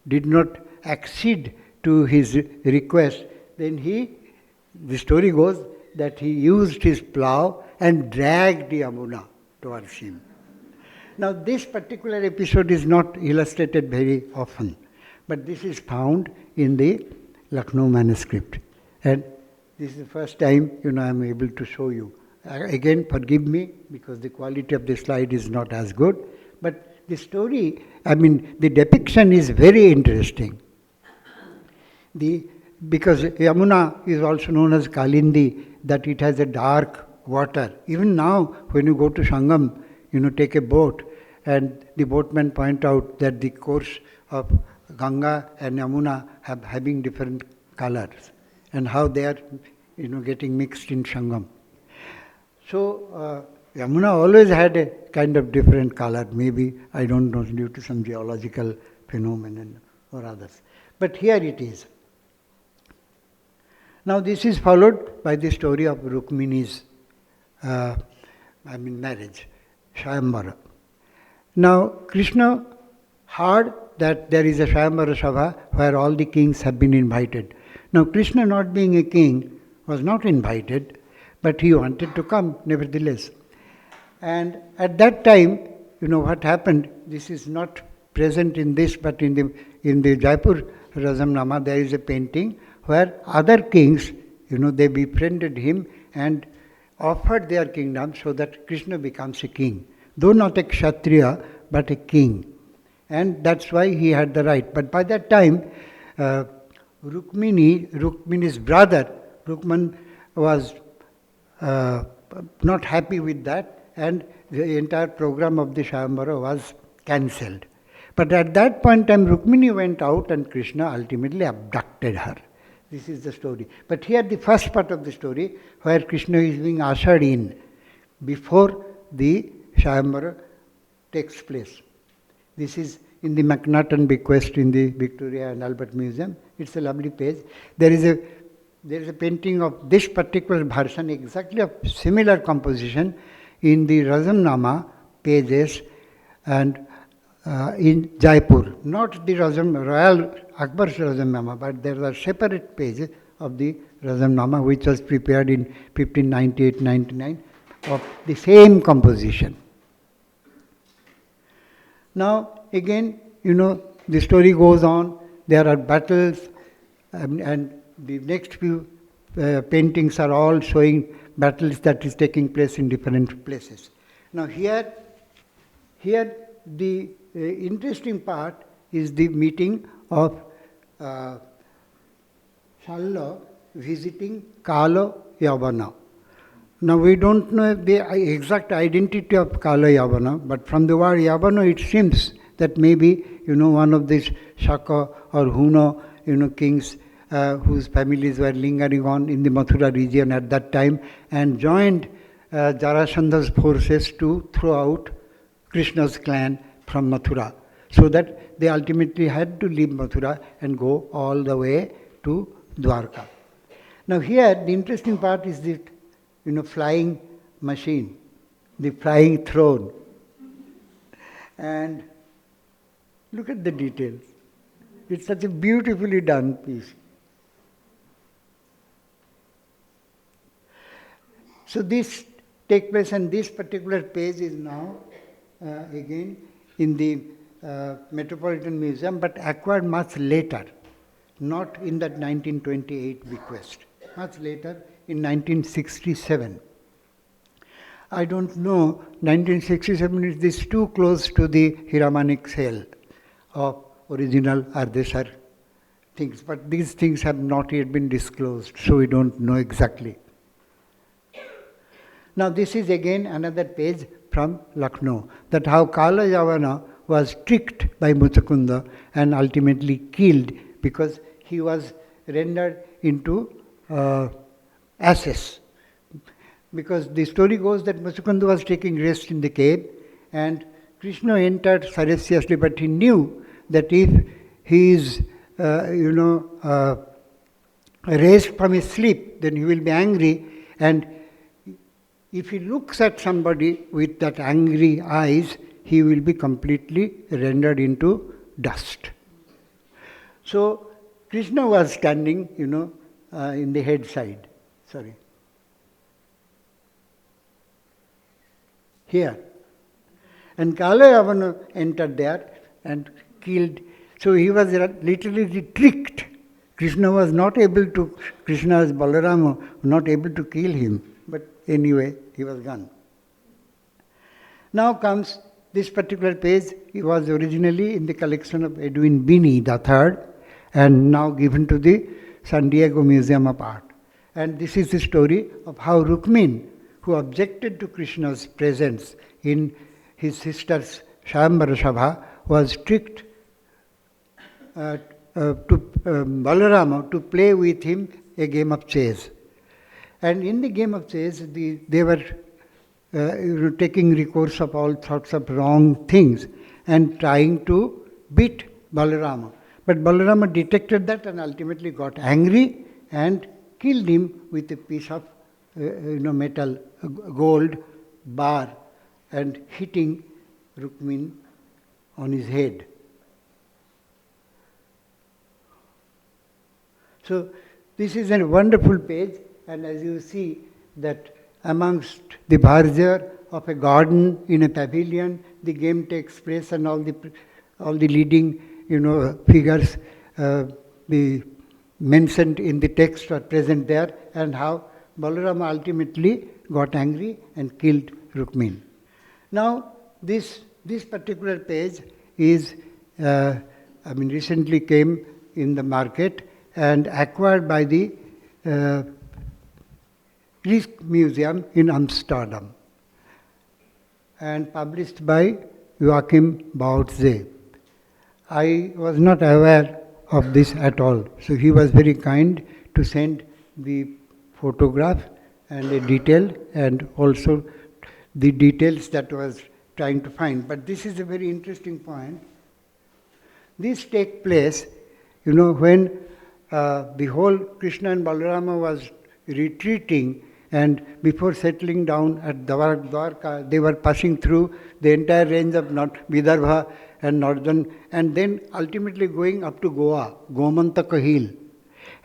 did not accede to his request, then the story goes that he used his plough and dragged Yamuna towards him. Now this particular episode is not illustrated very often, but this is found in the Lucknow manuscript. And this is the first time I am able to show you. Again, forgive me because the quality of the slide is not as good, but the story, the depiction is very interesting. Because Yamuna is also known as Kalindi, that it has a dark water. Even now, when you go to Sangam, take a boat, and the boatmen point out that the course of Ganga and Yamuna having different colors, and how they are, getting mixed in Sangam. So Yamuna always had a kind of different color, maybe, I don't know, due to some geological phenomenon or others. But here it is. Now this is followed by the story of Rukmini's marriage, Swayamvara. Now Krishna heard that there is a Swayamvara Sabha where all the kings have been invited. Now Krishna, not being a king, was not invited, but he wanted to come nevertheless. And at that time, what happened, this is not present in this, but in the Jaipur Razamnama there is a painting where other kings, they befriended him and offered their kingdom so that Krishna becomes a king. Though not a Kshatriya, but a king. And that's why he had the right. But by that time, Rukmini's brother, Rukman, was not happy with that, and the entire program of the Swayamvara was cancelled. But at that point in time, Rukmini went out and Krishna ultimately abducted her. This is the story. But here the first part of the story, where Krishna is being ushered in before the Swayamvara takes place. This is in the McNaughton bequest in the Victoria and Albert Museum. It's a lovely page. There is a painting of this particular version, exactly of similar composition, in the Razamnama pages and in Jaipur. Not the Royal Akbar's Razamnama, but there are separate pages of the Razamnama which was prepared in 1598-99 of the same composition. Now again, the story goes on. There are battles, and the next few paintings are all showing battles that is taking place in different places. Now here the interesting part is the meeting of Shalla visiting Kala Yavana. Now we don't know the exact identity of Kala Yavana, but from the word Yavana it seems that maybe one of these Shaka or Huna kings whose families were lingering on in the Mathura region at that time and joined Jarasandha's forces to throw out Krishna's clan from Mathura, so that they ultimately had to leave Mathura and go all the way to Dwarka. Now here the interesting part is the flying machine, the flying throne. And look at the details. It's such a beautifully done piece. So this take place, and this particular page is now again in the Metropolitan Museum, but acquired much later, not in that 1928 bequest, much later in 1967. I don't know, 1967 is this too close to the Hiramanik sale of original Ardeshar things, but these things have not yet been disclosed, so we don't know exactly. Now this is again another page from Lucknow, that how Kala Yavana was tricked by Muchakunda and ultimately killed because he was rendered into ashes. Because the story goes that Muchakunda was taking rest in the cave and Krishna entered surreptitiously, but he knew that if he is, raised from his sleep, then he will be angry, and if he looks at somebody with that angry eyes, he will be completely rendered into dust. So Krishna was standing, in the head side. Here. And Kala Yavana entered there and killed. So he was literally tricked. Krishna was not able to, Krishna as Balarama, not able to kill him. But anyway, he was gone. Now comes this particular page. It was originally in the collection of Edwin Binney III and now given to the San Diego Museum of Art. And this is the story of how Rukmin, who objected to Krishna's presence in his sister's Shayambara Sabha, was tricked to Balarama to play with him a game of chess. And in the game of chess, they were taking recourse of all sorts of wrong things and trying to beat Balarama. But Balarama detected that and ultimately got angry and killed him with a piece of metal, gold bar, and hitting Rukmin on his head. So this is a wonderful page, and as you see that amongst the bharjar of a garden in a pavilion, the game takes place, and all the leading figures the mentioned in the text are present there, and how Balarama ultimately got angry and killed Rukmin. Now this particular page is recently came in the market and acquired by the Rijksmuseum in Amsterdam and published by Joachim Bautze. I was not aware of this at all, so he was very kind to send the photograph and a detail and also the details that I was trying to find. But this is a very interesting point. This take place, when the whole Krishna and Balarama was retreating, and before settling down at Dwarka, they were passing through the entire range of Vidarbha and northern, and then ultimately going up to Goa, Gomantaka Hill.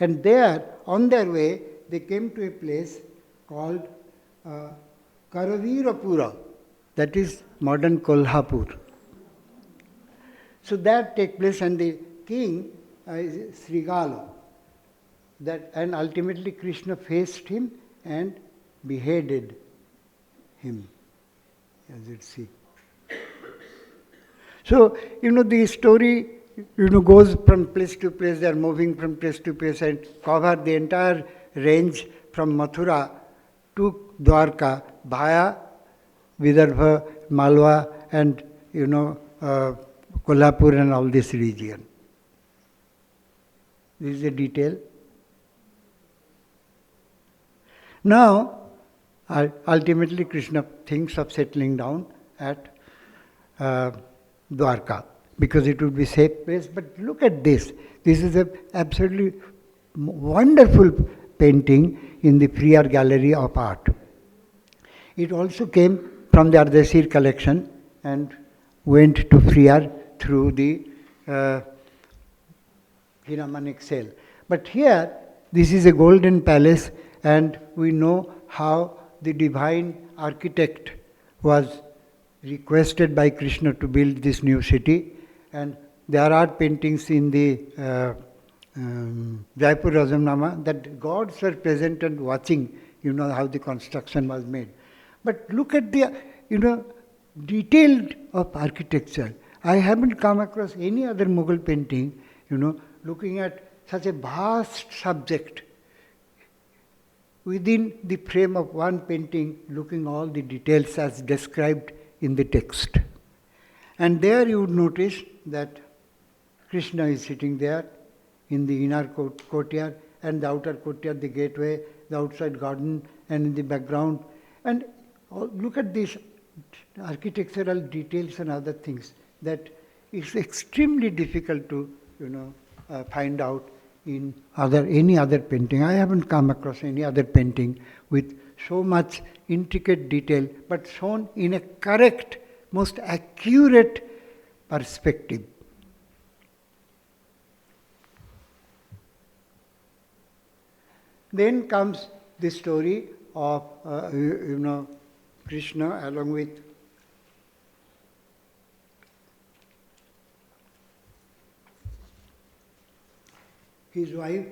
And there, on their way, they came to a place called Karavirapura, that is modern Kolhapur. So that take place, and the king is Srigala. And ultimately Krishna faced him and beheaded him, as you see. So, the story, goes from place to place. They are moving from place to place and cover the entire range from Mathura to Dwarka via Vidarbha, Malwa, and, Kolhapur and all this region. This is a detail. Now, ultimately Krishna thinks of settling down at Dwarka because it would be a safe place. But look at this. This is an absolutely wonderful painting in the Freer Gallery of Art. It also came from the Ardeshir collection and went to Freer through the Hiramanik sale. But here, this is a golden palace, and we know how the divine architect was requested by Krishna to build this new city, and there are paintings in the Jaipur Razamnama that gods were present and watching, how the construction was made. But look at the, detailed of architecture. I haven't come across any other Mughal painting, looking at such a vast subject within the frame of one painting, looking all the details as described in the text. And there you would notice that Krishna is sitting there in the inner courtyard, and the outer courtyard, the gateway, the outside garden, and in the background. And look at these architectural details and other things that is extremely difficult to find out in any other painting. I haven't come across any other painting with so much intricate detail, but shown in a correct, most accurate perspective. Then comes the story of Krishna along with his wife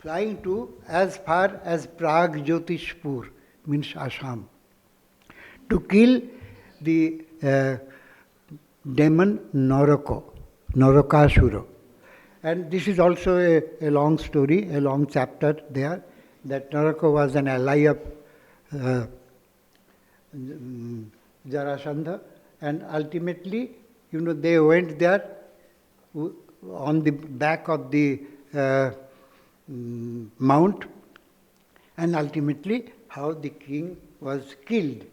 flying to as far as Pragjyotishpur, means Assam, to kill the demon Narakasura. And this is also a long story, a long chapter there, that Naraka was an ally of Jarasandha, and ultimately, they went there on the back of the mount, and ultimately how the king was killed,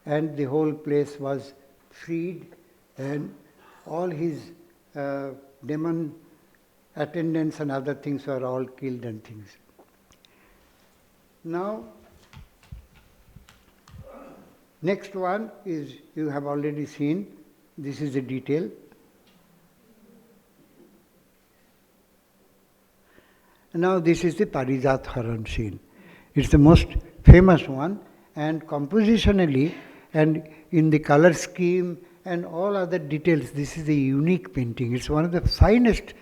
and the whole place was freed, and all his demon attendants and other things were all killed and things. Now, next one is, you have already seen, this is a detail. Now this is the Parijat Haran scene. It's the most famous one, and compositionally and in the color scheme and all other details, this is a unique painting. It's one of the finest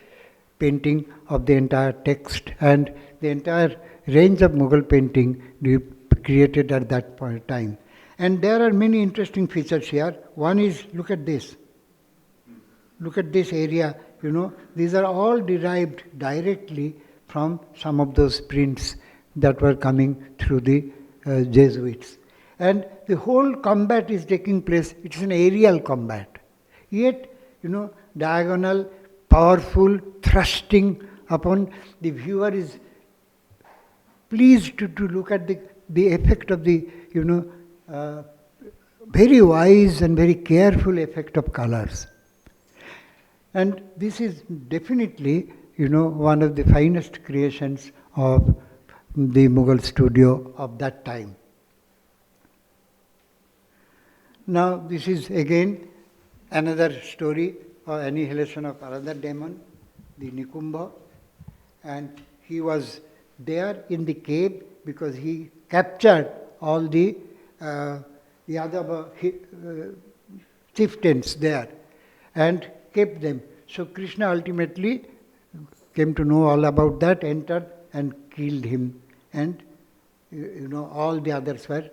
painting of the entire text, and the entire range of Mughal painting created at that point in time. And there are many interesting features here. One is, look at this. Look at this area, these are all derived directly from some of those prints that were coming through the Jesuits. And the whole combat is taking place, it's an aerial combat. Yet, diagonal, powerful, thrusting upon, the viewer is pleased to look at the effect of the, very wise and very careful effect of colors. And this is definitely, one of the finest creations of the Mughal studio of that time. Now, this is again another story or annihilation of another demon, the Nikumbha, and he was there in the cave because he captured all the Yadava chieftains there and kept them. So Krishna ultimately came to know all about that, entered and killed him, and all the others were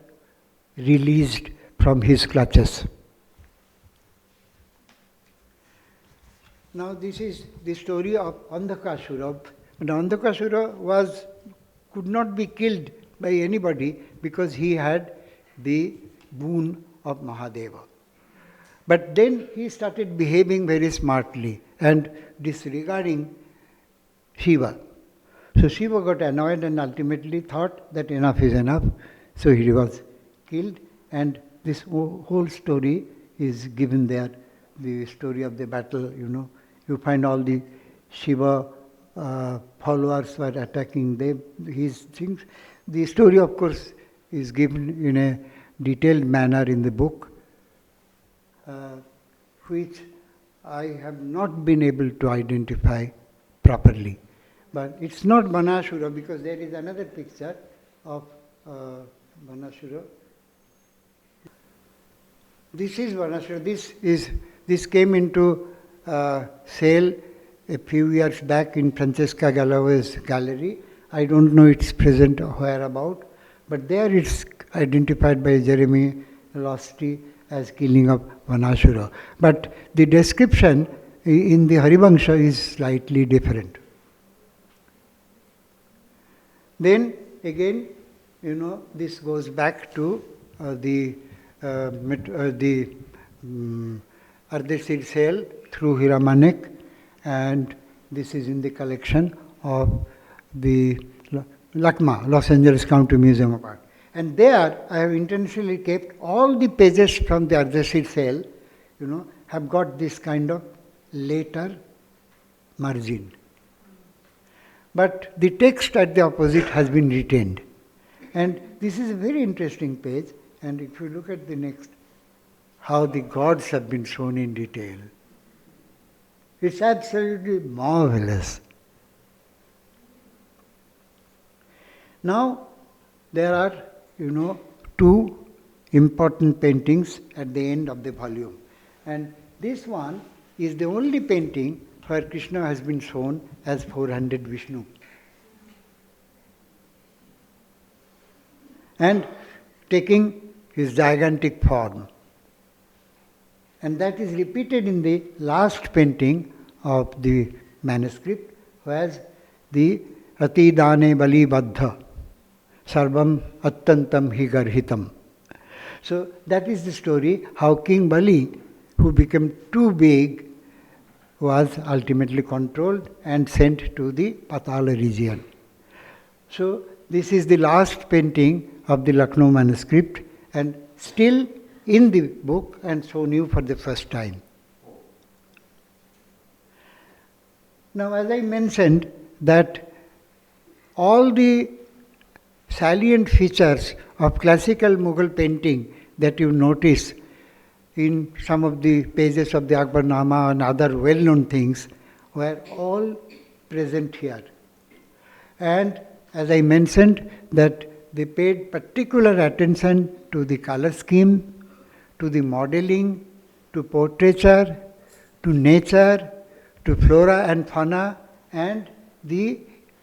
released from his clutches. Now this is the story of Andhakasura. And Andhakasura could not be killed by anybody because he had the boon of Mahadeva. But then he started behaving very smartly and disregarding Shiva. So Shiva got annoyed and ultimately thought that enough is enough. So he was killed, and this whole story is given there, the story of the battle, You find all the Shiva followers were attacking them, his things. The story, of course, is given in a detailed manner in the book, which I have not been able to identify properly. But it's not Manasura, because there is another picture of Vanashura. This is Vanashura. This came into sale a few years back in Francesca Galloway's gallery. I don't know its present whereabout, but there it's identified by Jeremy Losty as killing of Vanashura. But the description in the Harivamsa is slightly different. Then again, this goes back to the Ardeshir sale through Hiramanek, and this is in the collection of the LACMA, Los Angeles County Museum of Art. And there I have intentionally kept all the pages from the Ardeshir sale, have got this kind of later margin. But the text at the opposite has been retained. And this is a very interesting page. And if you look at the next, how the gods have been shown in detail. It's absolutely marvelous. Now, there are, two important paintings at the end of the volume. And this one is the only painting where Krishna has been shown as 400 Vishnu. And taking his gigantic form. And that is repeated in the last painting of the manuscript, whereas the Ati Dane Bali Baddha Sarvam Attantam Hi Garhitam. So that is the story how King Bali, who became too big, was ultimately controlled and sent to the Patala region. So this is the last painting of the Lucknow manuscript and still in the book and shown you for the first time. Now, as I mentioned, that all the salient features of classical Mughal painting that you notice in some of the pages of the Akbarnama and other well-known things were all present here. And as I mentioned, that they paid particular attention to the color scheme, to the modeling, to portraiture, to nature, to flora and fauna, and the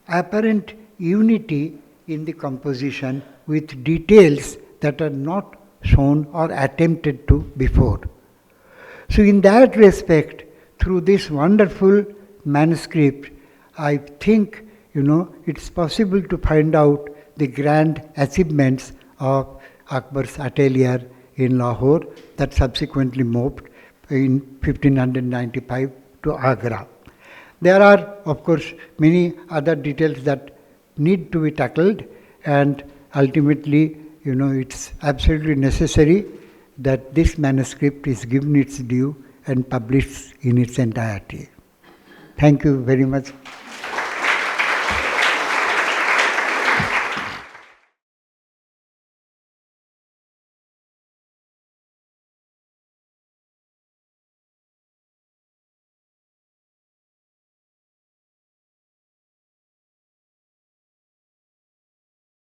apparent unity in the composition with details that are not shown or attempted to before. So in that respect, through this wonderful manuscript, I think, it's possible to find out the grand achievements of Akbar's Atelier in Lahore that subsequently moved in 1595 to Agra. There are, of course, many other details that need to be tackled, and ultimately, it's absolutely necessary that this manuscript is given its due and published in its entirety. Thank you very much.